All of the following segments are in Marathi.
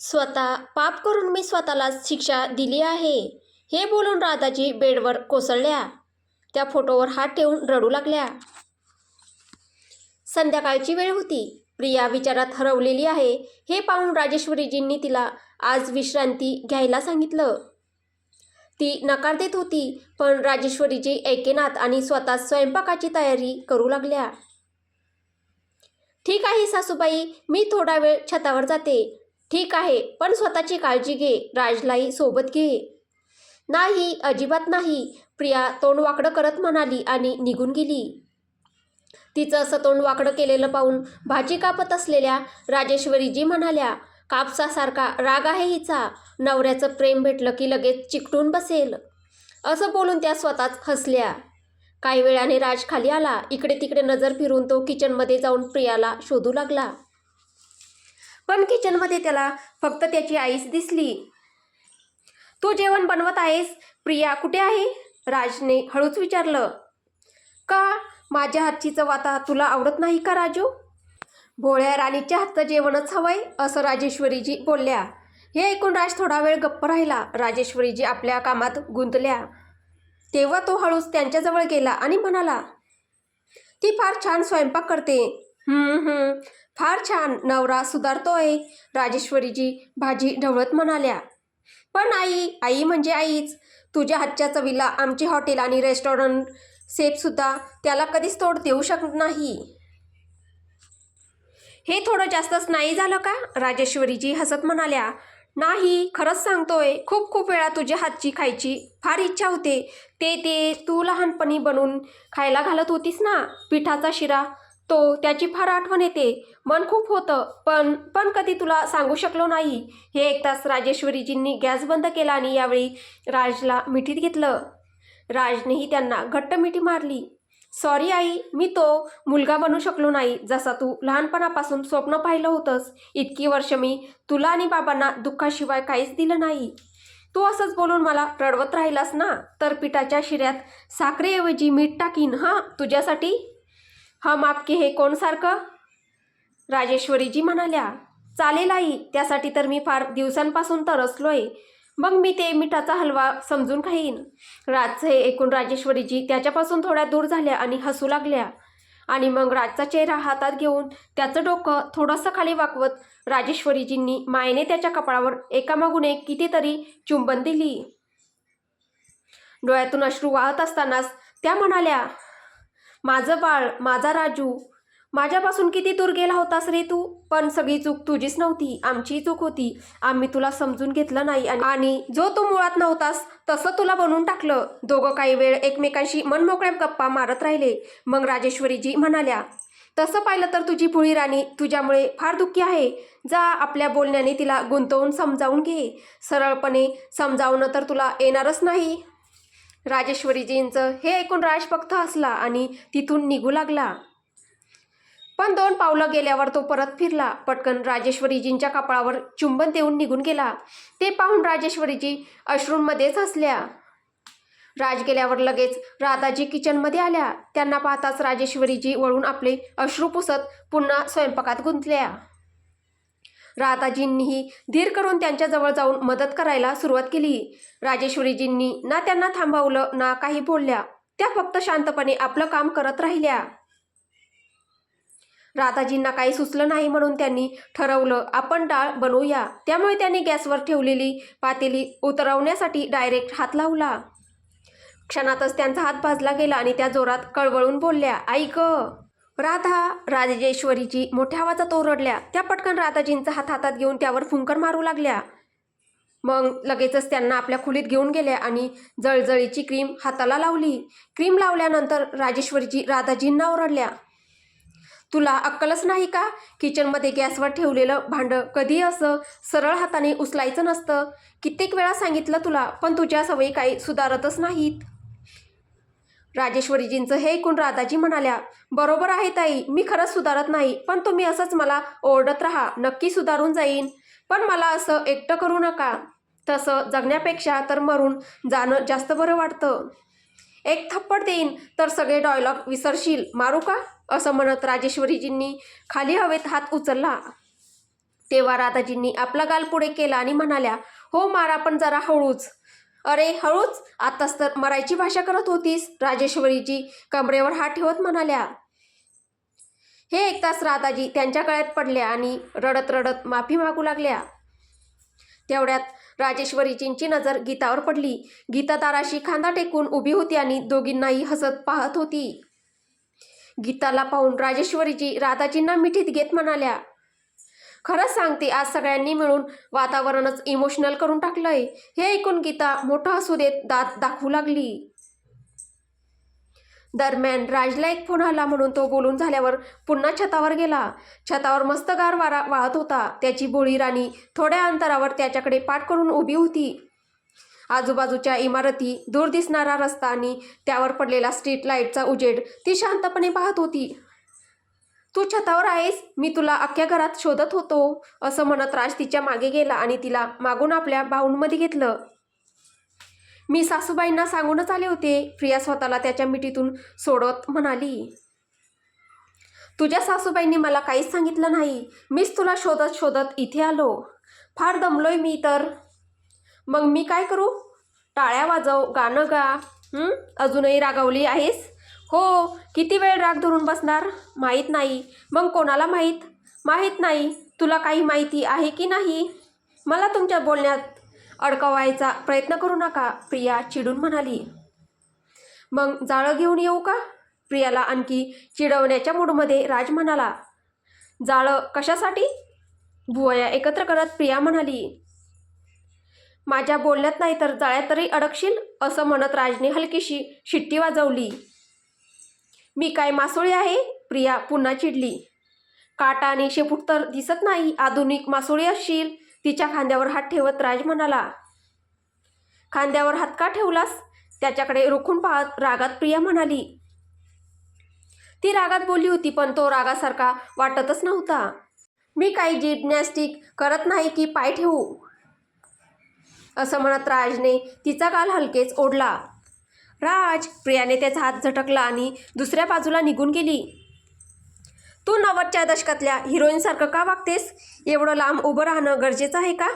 स्वतः पाप करून मी स्वतःलाच शिक्षा दिली आहे, हे बोलून राधाजी बेडवर कोसळल्या. त्या फोटोवर हात ठेवून रडू लागल्या. संध्याकाळची वेळ होती. प्रिया विचारात हरवलेली आहे हे पाहून राजेश्वरीजींनी तिला आज विश्रांती घ्यायला सांगितलं. ती नकार देत होती, पण राजेश्वरीजी ऐकेनात आणि स्वतः स्वयंपाकाची तयारी करू लागल्या. ठीक आहे सासूबाई, मी थोडा वेळ छतावर जाते. ठीक आहे, पण स्वतःची काळजी घे, राजलाही सोबत घे. नाही, अजिबात नाही, प्रिया तोंड वाकडं करत म्हणाली आणि निघून गेली. तिचं असं तोंड वाकडं केलेलं पाहून भाजी कापत असलेल्या राजेश्वरीजी म्हणाल्या, कापसासारखा राग आहे हिचा, नवऱ्याचं प्रेम भेटलं की लगेच चिकटून बसेल. असं बोलून त्या स्वतःच हसल्या. काही वेळाने राज खाली आला. इकडे तिकडे नजर फिरून तो किचनमध्ये जाऊन प्रियाला शोधू लागला. पण किचनमध्ये त्याला फक्त त्याची आईच दिसली. तू जेवण बनवत आहेस? प्रिया कुठे आहे? राजने हळूच विचारलं. का, माझ्या हातची चव आता तुला आवडत नाही का राजू? भोळ्या राणीच्या हातचं जेवणच हवंय, असं राजेश्वरीजी बोलल्या. हे ऐकून राज थोडा वेळ गप्प राहिला. राजेश्वरीजी आपल्या कामात गुंतल्या. तेव्हा तो हळूच त्यांच्याजवळ गेला आणि म्हणाला, ती फार छान स्वयंपाक करते. फार छान, नवरा सुधारतोय, राजेश्वरीजी भाजी ढवळत म्हणाल्या. पण आई म्हणजे आईच. तुझ्या हातच्या चवीला आमचे हॉटेल आणि रेस्टॉरंट शेफसुद्धा त्याला कधीच तोड देऊ शकत नाही. हे थोडं जास्तच नाही झालं का? राजेश्वरीजी हसत म्हणाल्या. नाही, खरंच सांगतोय, खूप खूप वेळा तुझ्या हातची खायची फार इच्छा होते. ते तू लहानपणी बनवून खायला घालत होतीस ना, पिठाचा शिरा, त्याची फार आठवण येते. मन खूप होतं, पण कधी तुला सांगू शकलो नाही. हे ऐकताच राजेश्वरीजींनी गॅस बंद केला आणि यावेळी राजला मिठीत घेतलं. राजनेही त्यांना घट्ट मिठी मारली. सॉरी आई, मी तो मुलगा बनू शकलो नाही जसा तू लहानपणापासून स्वप्न पाहिलं होतंस. इतकी वर्ष मी तुला आणि बाबांना दुःखाशिवाय काहीच दिलं नाही. तू असंच बोलून मला रडवत राहिलास ना, तर पिठाच्या शिऱ्यात साखरेऐवजी मीठ टाकीन तुझ्यासाठी. हम आपके हे कोण सारखं? राजेश्वरीजी म्हणाल्या. चालेल आई, त्यासाठी तर मी फार दिवसांपासून तरसलोय. मग मी ते मिठाचा हलवा समजून खाईन. राजचं हे ऐकून राजेश्वरीजी त्याच्यापासून थोड्या दूर झाल्या आणि हसू लागल्या. आणि मग राजचा चेहरा हातात घेऊन त्याचं डोकं थोडंसं खाली वाकवत राजेश्वरीजींनी मायेने त्याच्या कपाळावर एकामागून एक कितीतरी चुंबन दिली. डोळ्यातून अश्रू वाहत असतानाच त्या म्हणाल्या, माझं बाळ, माझा राजू, माझ्यापासून किती दूर गेला होतास रे तू. पण सगळी चूक तुझीच नव्हती, आमची चूक होती. आम्ही तुला समजून घेतलं नाही आणि जो तू मुळात नव्हतास तसं तुला बनवून टाकलं. दोघं काही वेळ एकमेकांशी मनमोकळ्या गप्पा मारत राहिले. मग राजेश्वरीजी म्हणाल्या, तसं पाहिलं तर तुझी भोळी राणी तुझ्यामुळे फार दुःखी आहे. जा, आपल्या बोलण्याने तिला गुंतवून समजावून घे. सरळपणे समजावणं तर तुला येणारच नाही. राजेश्वरीजींचं हे ऐकून राज फक्त हसला आणि तिथून निघू लागला. पण 2 पावलं गेल्यावर तो परत फिरला. पटकन राजेश्वरीजींच्या कपाळावर चुंबन देऊन निघून गेला. ते पाहून राजेश्वरीजी अश्रूंमध्येच हसल्या. राज गेल्यावर लगेच राधाजी किचनमध्ये आल्या. त्यांना पाहताच राजेश्वरीजी वळून आपले अश्रू पुसत पुन्हा स्वयंपाकात गुंतल्या. राधाजींनीही धीर करून त्यांच्याजवळ जाऊन मदत करायला सुरुवात केली. राजेश्वरीजींनी ना त्यांना थांबवलं ना काही बोलल्या. त्या फक्त शांतपणे आपलं काम करत राहिल्या. राधाजींना काही सुचलं नाही म्हणून त्यांनी ठरवलं, आपण डाळ बनवूया. त्यामुळे त्यांनी गॅसवर ठेवलेली पातेली उतरवण्यासाठी डायरेक्ट हात लावला. क्षणातच त्यांचा हात भाजला गेला आणि त्या जोरात कळवळून बोलल्या, आई गं! राधा! राजेश्वरीजी मोठ्या आवाजात ओरडल्या. त्या पटकन राधाजींचा हात हातात घेऊन त्यावर फुंकर मारू लागल्या. मग लगेचच त्यांना आपल्या खोलीत घेऊन गेल्या आणि जळजळीची क्रीम हाताला लावली. क्रीम लावल्यानंतर राजेश्वरीजी राधाजींना ओरडल्या, तुला अक्कलच नाही का? किचनमध्ये गॅसवर ठेवलेलं भांडं कधी असं सरळ हाताने उचलायचं नसतं. कित्येक वेळा सांगितलं तुला, पण तुझ्या सवयी काही सुधारतच नाहीत. राजेश्वरीजींचं हे ऐकून राधाजी म्हणाल्या, बरोबर आहे ताई, मी खरंच सुधारत नाही, पण तुम्ही असंच मला ओरडत राहा, नक्की सुधारून जाईन. पण मला असं एकटं करू नका. तसं जगण्यापेक्षा तर मरून जाणं जास्त बरं वाटतं. एक थप्पड देईन तर सगळे डायलॉग विसरशील, मारू का? असं म्हणत राजेश्वरीजींनी खाली हवेत हात उचलला. तेव्हा राधाजींनी आपला गाल पुढे केला आणि म्हणाल्या, हो मारा पण जरा हळूच. अरे हळूच? आताच तर मरायची भाषा करत होतीस, राजेश्वरीजी कमरेवर हात ठेवत म्हणाल्या. हे ऐकताच राधाजी त्यांच्या गळ्यात पडल्या आणि रडत रडत माफी मागू लागल्या. तेवढ्यात राजेश्वरीजींची नजर गीतावर पडली. गीता दाराशी खांदा टेकून उभी होती आणि दोघींनाही हसत पाहत होती. गीताला पाहून राजेश्वरीजी राधाजींना मिठीत घेत म्हणाल्या, खरंच सांगते, आज सगळ्यांनी मिळून वातावरणच इमोशनल करून टाकलंय. हे ऐकून गीता मोठं हसू देत दात दाखवू लागली. दरम्यान राजला एक फोन आला म्हणून तो बोलून झाल्यावर पुन्हा छतावर गेला. छतावर मस्त गार वारा वाहत होता. त्याची भोळी राणी थोड्या अंतरावर त्याच्याकडे पाठ करून उभी होती. आजूबाजूच्या इमारती, दूर दिसणारा रस्ता आणि त्यावर पडलेला स्ट्रीट लाईटचा उजेड ती शांतपणे पाहत होती. तू छतावर आहेस? मी तुला अख्ख्या घरात शोधत होतो, असं म्हणत राज तिच्या मागे गेला आणि तिला मागून आपल्या बाहुंमध्ये घेतलं. मी सासूबाईंना सांगूनच आले होते, प्रिया स्वतःला त्याच्या मिठीतून सोडत म्हणाली. तुझ्या सासूबाईंनी मला काहीच सांगितलं नाही. मीच तुला शोधत शोधत इथे आलो. फार दमलोय मी तर. मग मी काय करू? टाळ्या वाजव, गाणं गा. अजूनही रागावली आहेस? हो. किती वेळ राग धरून बसणार? माहीत नाही. मग कोणाला माहीत? माहीत नाही. तुला काही माहिती आहे की नाही? मला तुमच्या बोलण्यात अडकवायचा प्रयत्न करू नका, प्रिया चिडून म्हणाली. मग जाळं घेऊन येऊ का? प्रियाला आणखी चिडवण्याच्या मूडमध्ये राज म्हणाला. जाळं कशासाठी? भुवया एकत्र करत प्रिया म्हणाली. माझ्या बोलण्यात नाही तर जाळ्यात तरी अडकशील, असं म्हणत राजने हलकीशी शिट्टी वाजवली. मी काय मासोळी आहे? प्रिया पुन्हा चिडली. काटा आणि शेपूट तर दिसत नाही, आधुनिक मासोळी असशील, तिच्या खांद्यावर हात ठेवत राज म्हणाला. खांद्यावर हात का ठेवलास? त्याच्याकडे रोखून पाहत रागात प्रिया म्हणाली. ती रागात बोलली होती पण तो रागासारखा वाटतच नव्हता. मी काही जिम्नॅस्टिक करत नाही की पाय ठेवू, असं म्हणत राजने तिचा गाल हलकेच ओढला. राज, प्रियाने त्याचा हात झटकला आणि दुसऱ्या बाजूला निघून गेली. तू 90च्या दशकातल्या हिरोईनसारखं का वागतेस? एवढं लांब उभं राहणं गरजेचं आहे का?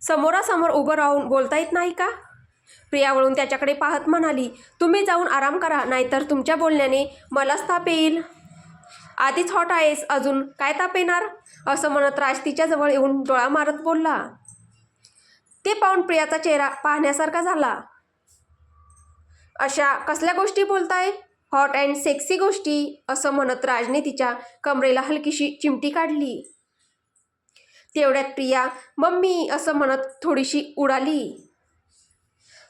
समोरासमोर उभं राहून बोलता येत नाही का? प्रिया वळून त्याच्याकडे पाहत म्हणाली. तुम्ही जाऊन आराम करा, नाहीतर तुमच्या बोलण्याने मलाच ताप येईल. आधीच हॉट आहेस, अजून काय ताप येणार? असं म्हणत राज तिच्याजवळ येऊन डोळा मारत बोलला. ते पाहून प्रियाचा चेहरा पाहण्यासारखा झाला. अशा कसल्या गोष्टी बोलताय? हॉट अँड सेक्सी गोष्टी, असं म्हणत राजने तिच्या कमरेला हलकीशी चिमटी काढली. तेवढ्यात प्रिया मम्मी असं म्हणत थोडीशी उडाली.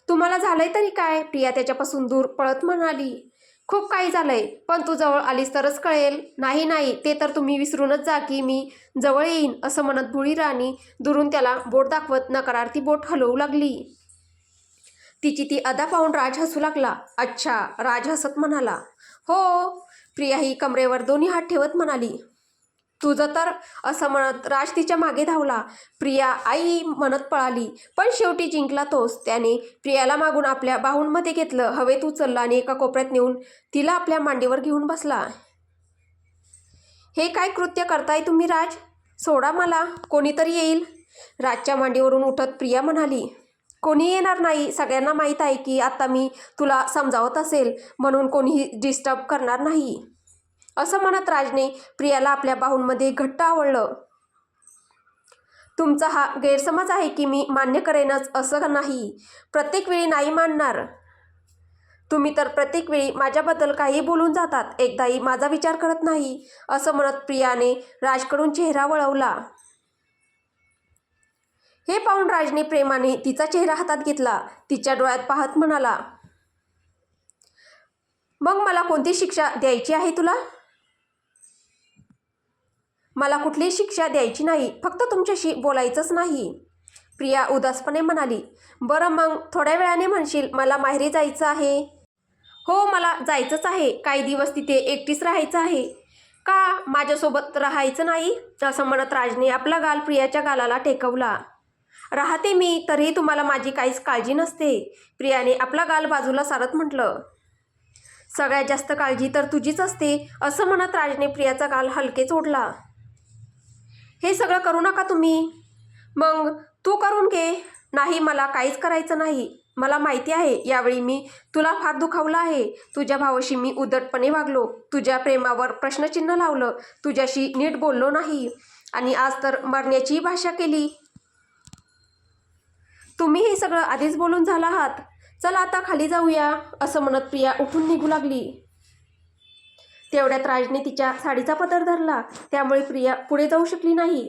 तुम्हाला झालंय तरी काय? प्रिया त्याच्यापासून दूर पळत म्हणाली. खूप काही झालंय, पण तू जवळ आलीस तरच कळेल. नाही नाही, ते तर तुम्ही विसरूनच जा की मी जवळ येईन, असं म्हणत भुळी राणी दुरून त्याला बोट दाखवत नकारार्थी बोट हलवू लागली. तिची ती अदा पाहून राज हसू लागला. अच्छा, राज हसत म्हणाला. हो. प्रिया ही कमरेवर दोन्ही हात ठेवत म्हणाली. तुझं तर, असं म्हणत राज तिच्या मागे धावला. प्रिया आई म्हणत पळाली, पण शेवटी जिंकला तोच. त्याने प्रियाला मागून आपल्या बाहुंमध्ये घेतलं, हवेत उचललं आणि एका कोपऱ्यात नेऊन तिला आपल्या मांडीवर घेऊन बसला. हे काय कृत्य करताय तुम्ही राज? सोडा मला, कोणीतरी येईल. राजच्या मांडीवरून उठत प्रिया म्हणाली. कोणी येणार नाही. सगळ्यांना माहीत आहे की आता मी तुला समजावत असेल म्हणून कोणीही डिस्टर्ब करणार नाही, असं म्हणत राजने प्रियाला आपल्या बाहुंमध्ये घट्ट आवळलं. तुमचा हा गैरसमज आहे की मी मान्य करेनच असं नाही. प्रत्येक वेळी नाही मानणार. तुम्ही तर प्रत्येक वेळी माझ्याबद्दल काही बोलून जातात, एकदाही माझा विचार करत नाही, असं म्हणत प्रियाने राजकडून चेहरा वळवला. हे पाहून राजने प्रेमाने तिचा चेहरा हातात घेतला. तिच्या डोळ्यात पाहत म्हणाला. मग मला कोणती शिक्षा द्यायची आहे तुला? मला कुठलीही शिक्षा द्यायची नाही, फक्त तुमच्याशी बोलायचंच नाही, प्रिया उदासपणे म्हणाली. बरं मग थोड्या वेळाने म्हणशील मला माहेरी जायचं आहे. हो, मला जायचंच आहे. काही दिवस तिथे एकटीच राहायचं आहे. का माझ्यासोबत राहायचं नाही? असं म्हणत राजने आपला गाल प्रियाच्या गालाला टेकवला. राहते मी, तरीही तुम्हाला माझी काहीच काळजी नसते, प्रियाने आपला गाल बाजूला सारत म्हटलं. सगळ्यात जास्त काळजी तर तुझीच असते, असं म्हणत राजने प्रियाचा गाल हलकेच ओढला. हे सगळं करू नका तुम्ही. मग तू करून घे. नाही, मला काहीच करायचं नाही. मला माहिती आहे यावेळी मी तुला फार दुखावलं आहे. तुझ्या भावाशी मी उद्धटपणे वागलो, तुझ्या प्रेमावर प्रश्नचिन्ह लावलं, तुझ्याशी नीट बोललो नाही आणि आज तर मरण्याची भाषा केली. तुम्ही हे सगळं आधीच बोलून झाला आहात. चला आता खाली जाऊया, असं म्हणत प्रिया उठून निघू लागली. तेवढ्यात राजने तिच्या साडीचा पदर धरला, त्यामुळे प्रिया पुढे जाऊ शकली नाही.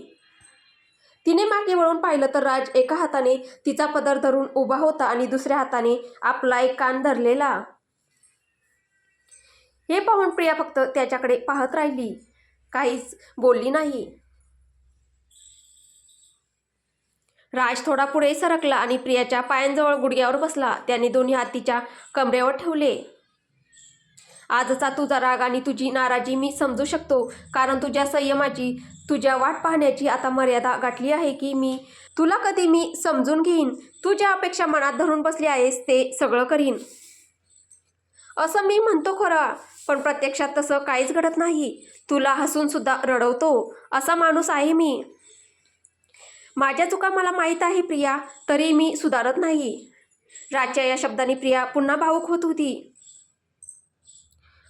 तिने मागे वळून पाहिलं तर राज एका हाताने तिचा पदर धरून उभा होता आणि दुसऱ्या हाताने आपला एक कान धरलेला. हे पाहून प्रिया फक्त त्याच्याकडे पाहत राहिली, काहीच बोलली नाही. राज थोडा पुढे सरकला आणि प्रियाच्या पायांजवळ गुडघ्यावर बसला. त्याने दोन्ही हात तिच्या कमरेवर ठेवले. आजचा तुझा राग आणि तुझी नाराजी मी समजू शकतो, कारण तुझ्या संयमाची, तुझ्या वाट पाहण्याची आता मर्यादा गाठली आहे की मी तुला कधी मी समजून घेईन. तू ज्या अपेक्षा मनात धरून बसली आहेस ते सगळं करीन असं मी म्हणतो खरं, पण प्रत्यक्षात तसं काहीच घडत नाही. तुला हसून सुद्धा रडवतो असा माणूस आहे मी. माझ्या चुका मला माहीत आहे प्रिया, तरी मी सुधारत नाही. राजच्या या शब्दांनी प्रिया पुन्हा भावूक होत होती.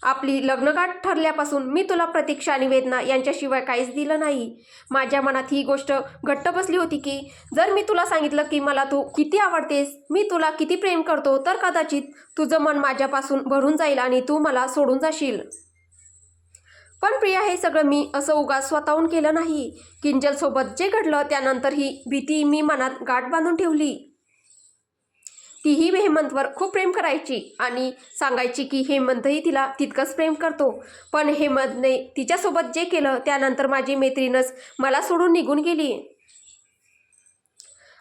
आपली लग्नगाठ ठरल्यापासून मी तुला प्रतीक्षा आणि वेदना यांच्याशिवाय काहीच दिलं नाही. माझ्या मनात ही गोष्ट घट्ट बसली होती की जर मी तुला सांगितलं की मला तू किती आवडतेस, मी तुला किती प्रेम करतो, तर कदाचित तुझं मन माझ्यापासून भरून जाईल आणि तू मला सोडून जाशील. पण प्रिया, हे सगळं मी असं उगाच स्वतःहून केलं नाही. किंजलसोबत जे घडलं त्यानंतर ही भीती मी मनात गाठ बांधून ठेवली. तीही हेमंतवर खूप प्रेम करायची आणि सांगायची की हेमंतही तिला तितकंच प्रेम करतो. पण हेमंतने तिच्यासोबत जे केलं त्यानंतर माझी मैत्रीणच मला सोडून निघून गेली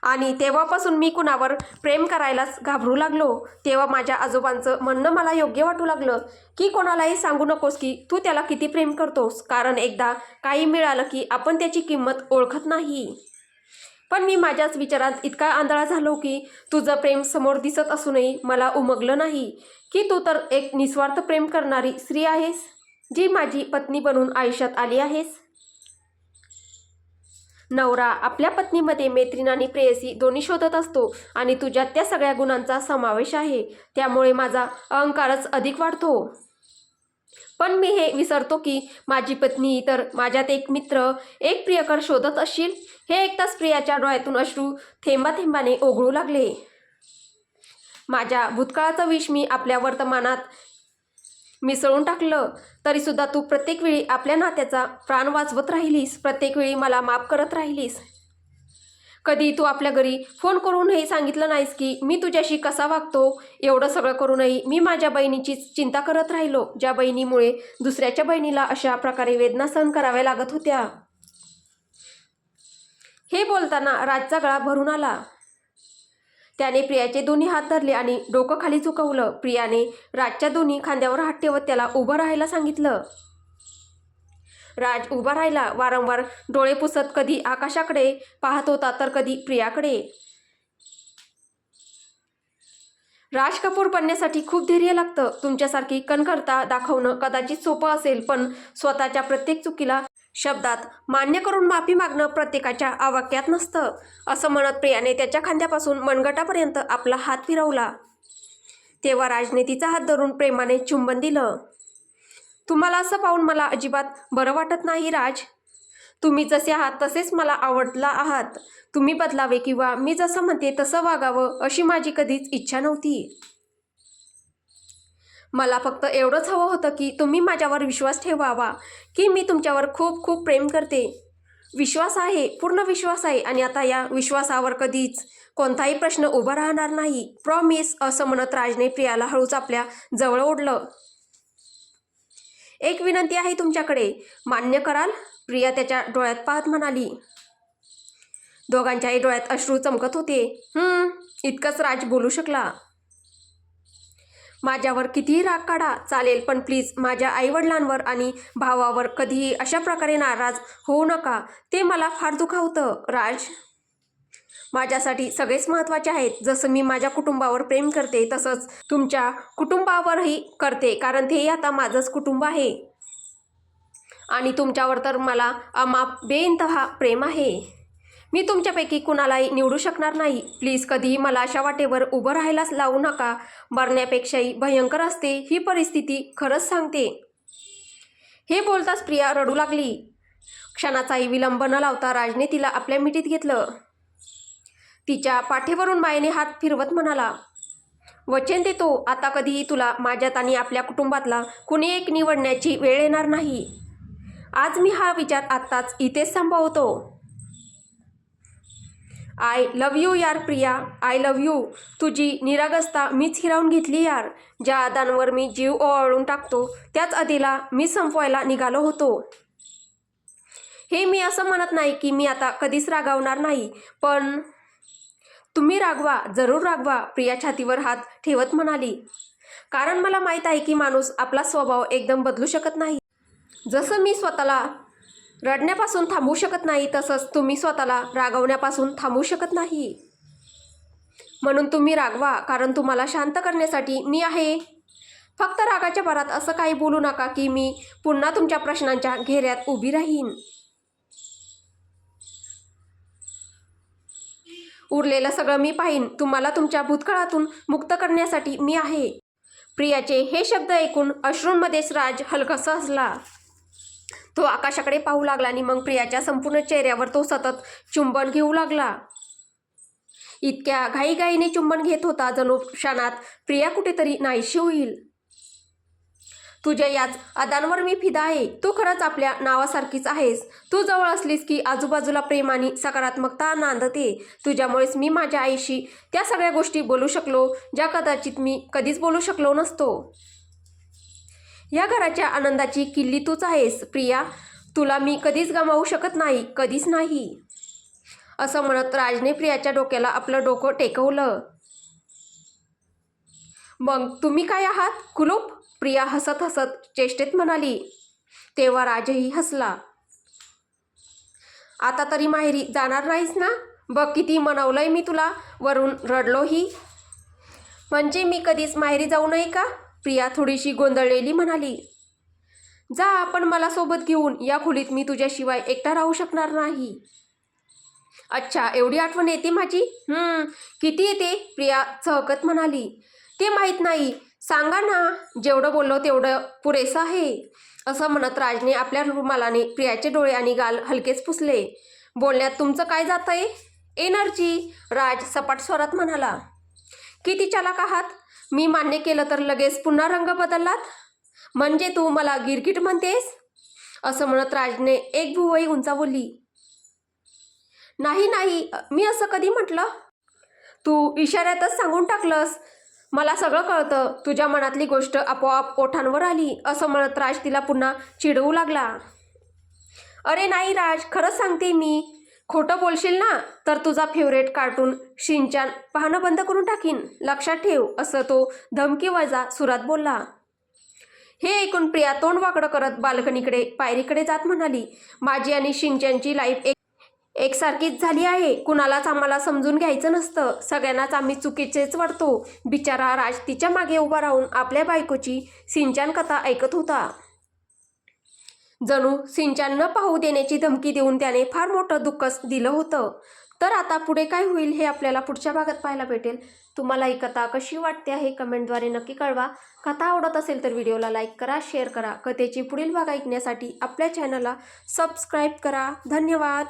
आणि तेव्हापासून मी कुणावर प्रेम करायलाच घाबरू लागलो. तेव्हा माझ्या आजोबांचं म्हणणं मला योग्य वाटू लागलं की कोणालाही सांगू नकोस की तू त्याला किती प्रेम करतोस, कारण एकदा काही मिळालं की आपण त्याची किंमत ओळखत नाही. पण मी माझ्याच विचारात इतका आंधळा झालो की तुझं प्रेम समोर दिसत असूनही मला उमगलं नाही की तू तर एक निस्वार्थ प्रेम करणारी स्त्री आहेस, जी माझी पत्नी बनून आयुष्यात आली आहेस. नवरा आपल्या पत्नीमध्ये मैत्रीण आणि प्रेयसी दोन्ही शोधत असतो आणि तुझ्यात त्या सगळ्या गुणांचा समावेश आहे. त्यामुळे माझा अहंकारच अधिक वाढतो. पण मी हे विसरतो की माझी पत्नी तर माझ्यात एक मित्र, एक प्रियकर शोधत असशील. हे ऐकताच प्रियाच्या डोळ्यातून अश्रू थेंबाथेंबाने ओघळू लागले. माझ्या भूतकाळाचं विष मी आपल्या वर्तमानात मिसळून टाकलं, तरीसुद्धा तू प्रत्येक वेळी आपल्या नात्याचा प्राण वाचवत राहिलीस, प्रत्येक वेळी मला माफ करत राहिलीस. कधी तू आपल्या घरी फोन करून हे सांगितलं नाहीस की मी तुझ्याशी कसा वागतो. एवढं सगळं करूनही मी माझ्या बहिणीचीच चिंता करत राहिलो, ज्या बहिणीमुळे दुसऱ्याच्या बहिणीला अशा प्रकारे वेदना सहन कराव्या लागत होत्या. हे बोलताना राजचा गळा भरून आला. त्याने प्रियाचे दोन्ही हात धरले आणि डोकं खाली झुकवलं. प्रियाने राजच्या दोन्ही खांद्यावर हात ठेवत त्याला उभं राहायला सांगितलं. राज उभा राहिला, वारंवार डोळे पुसत कधी आकाशाकडे पाहत होता तर कधी प्रियाकडे. राज कपूर बनण्यासाठी खूप धैर्य लागतं. तुमच्यासारखी कणखरता दाखवणं कदाचित सोपं असेल, पण स्वतःच्या प्रत्येक चुकीला शब्दात मान्य करून माफी मागणं प्रत्येकाच्या आवाक्यात नसतं, असं म्हणत प्रियाने त्याच्या खांद्यापासून मनगटापर्यंत आपला हात फिरवला. तेव्हा राजने तिचा हात धरून प्रेमाने चुंबन दिलं. तुम्हाला असं पाहून मला अजिबात बरं वाटत नाही राज. तुम्ही जसे आहात तसेच मला आवडला आहात. तुम्ही बदलावे किंवा मी जसं म्हणते तसं वागावं अशी माझी कधीच इच्छा नव्हती. मला फक्त एवढंच हवं होतं की तुम्ही माझ्यावर विश्वास ठेवावा की मी तुमच्यावर खूप खूप प्रेम करते. विश्वास आहे, पूर्ण विश्वास आहे, आणि आता या विश्वासावर कधीच कोणताही प्रश्न उभा राहणार नाही. प्रॉमिस, असं म्हणत राजने प्रियाला हळूच आपल्या जवळ ओढलं. एक विनंती आहे तुमच्याकडे, मान्य कराल? प्रिया त्याच्या डोळ्यात पाहत म्हणाली. दोघांच्याही डोळ्यात अश्रू चमकत होते. इतकंच राज बोलू शकला. माझ्यावर कितीही राग काढा चालेल, पण प्लीज माझ्या आईवडिलांवर आणि भावावर कधीही अशा प्रकारे नाराज होऊ नका. ते मला फार दुखावतं. राज, माझ्यासाठी सगळेच महत्त्वाचे आहेत. जसं मी माझ्या कुटुंबावर प्रेम करते तसंच तुमच्या कुटुंबावरही करते, कारण तेही आता माझंच कुटुंब आहे. आणि तुमच्यावर तर मला अमाप बेइंतहा प्रेम आहे. मी तुमच्यापैकी कुणालाही निवडू शकणार नाही. प्लीज कधीही मला अशा वाटेवर उभं राहायलाच लावू नका. मरण्यापेक्षाही भयंकर असते ही परिस्थिती, खरंच सांगते. हे बोलताच प्रिया रडू लागली. क्षणाचाही विलंब न लावता राजने तिला आपल्या मिठीत घेतलं. तिच्या पाठीवरून मायेने हात फिरवत म्हणाला, वचन देतो आता कधीही तुला माझ्यात आणि आपल्या कुटुंबातला कुणी एक निवडण्याची वेळ येणार नाही. आज मी हा विचार आत्ताच इथेच संभवतो. आय लव्ह यू यार प्रिया, आय लव्ह यू. तुझी निरागसता मीच हिरावून घेतली यार. ज्या अदांवर मी जीव ओवाळून टाकतो त्याच अदीला मी संपवायला निघालो होतो. हे मी असं म्हणत नाही की मी आता कधीच रागावणार नाही, पण तुम्ही रागवा, जरूर रागवा, प्रिया छातीवर हात ठेवत म्हणाली. कारण मला माहीत आहे की माणूस आपला स्वभाव एकदम बदलू शकत नाही. जसं मी स्वतःला रडण्यापासून थांबवू शकत नाही तसंच तुम्ही स्वतःला रागवण्यापासून थांबवू शकत नाही. म्हणून तुम्ही रागवा, कारण तुम्हाला शांत करण्यासाठी मी आहे. फक्त रागाच्या भरात असं काही बोलू नका की मी पुन्हा तुमच्या प्रश्नांच्या घेऱ्यात उभी राहीन. उरलेलं सगळं मी पाहीन. तुम्हाला तुमच्या भूतकाळातून मुक्त करण्यासाठी मी आहे. प्रियाचे हे शब्द ऐकून अश्रूंमध्येच राज हलकासा हसला. तो आकाशाकडे पाहू लागला आणि मग प्रियाच्या संपूर्ण चेहऱ्यावर तो सतत चुंबन घेऊ लागला. इतक्या घाईघाईने चुंबन घेत होता जणू क्षणात प्रिया कुठेतरी नाहीशी होईल. तुझ्या याच अदांवर मी फिदा आहे. तू खरंच आपल्या नावासारखीच आहेस. तू जवळ असलीस की आजूबाजूला प्रेम आणि सकारात्मकता नांदते. तुझ्यामुळेच मी माझ्या आईशी त्या सगळ्या गोष्टी बोलू शकलो ज्या कदाचित मी कधीच बोलू शकलो नसतो. या घराच्या आनंदाची किल्ली तूच आहेस प्रिया. तुला मी कधीच गमावू शकत नाही, कधीच नाही. असं म्हणत राजने प्रियाच्या डोक्याला आपलं डोकं टेकवलं. मग तुम्ही काय आहात, कुलूप? प्रिया हसत हसत चेष्टेत म्हणाली. तेव्हा राजही हसला. आता तरी माहेरी जाणार नाहीस ना? बघ किती मनवलंय मी तुला, वरून रडलोही. म्हणजे मी कधीच माहेरी जाऊ नये का? प्रिया थोडीशी गोंधळलेली म्हणाली. जा, पण मला सोबत घेऊन. या खोलीत मी तुझ्याशिवाय एकटा राहू शकणार नाही. अच्छा, एवढी आठवण येते माझी? किती येते? प्रिया चहकत म्हणाली. ते माहीत नाही, सांगा ना. जेवढं बोललो तेवढं पुरेसं आहे. असं म्हणत राजने आपल्या रुमालाने प्रियाचे डोळे आणि गाल हलकेच पुसले. बोलण्यात तुमचं काय जातंय? एनर्जी, राज सपाट स्वरात म्हणाला. किती चालाक आहात. मी मान्य केलं तर लगेच पुन्हा रंग बदललात. म्हणजे तू मला गिरगिट म्हणतेस? असं म्हणत राजने एक भुवई उंचावली. नाही नाही, मी असं कधी म्हटलं? तू इशाऱ्यातच सांगून टाकलंस. मला सगळं कळतं. तुझ्या मनातली गोष्ट आपोआप ओठांवर आली. असं म्हणत राज तिला पुन्हा चिडवू लागला. अरे नाही राज, खरंच सांगते मी. खोटं बोलशील ना तर तुझा फेवरेट कार्टून शिनचॅन पाहणं बंद करून टाकीन, लक्षात ठेव. असं तो धमकीवजा सुरात बोलला. हे ऐकून प्रिया तोंड वाकडं करत बाल्कनीकडे पायरीकडे जात म्हणाली, माझी आणि शिनचॅनची लाईफ एकसारखीच झाली आहे. कुणालाच आम्हाला समजून घ्यायचं नसतं. सगळ्यांनाच आम्ही चुकीचेच वाटतो. बिचारा राज तिच्या मागे उभा राहून आपल्या बायकोची शिनचॅन कथा ऐकत होता. जणू शिनचॅन न पाहू देण्याची धमकी देऊन त्याने फार मोठं दुःखच दिलं होतं. तर आता पुढे काय होईल हे आपल्याला पुढच्या भागात पाहायला भेटेल. तुम्हाला ही कथा कशी वाटते आहे कमेंटद्वारे नक्की कळवा. कथा आवडत असेल तर व्हिडिओला लाईक करा, शेअर करा. कथेची पुढील भाग ऐकण्यासाठी आपल्या चॅनलला सबस्क्राईब करा. धन्यवाद.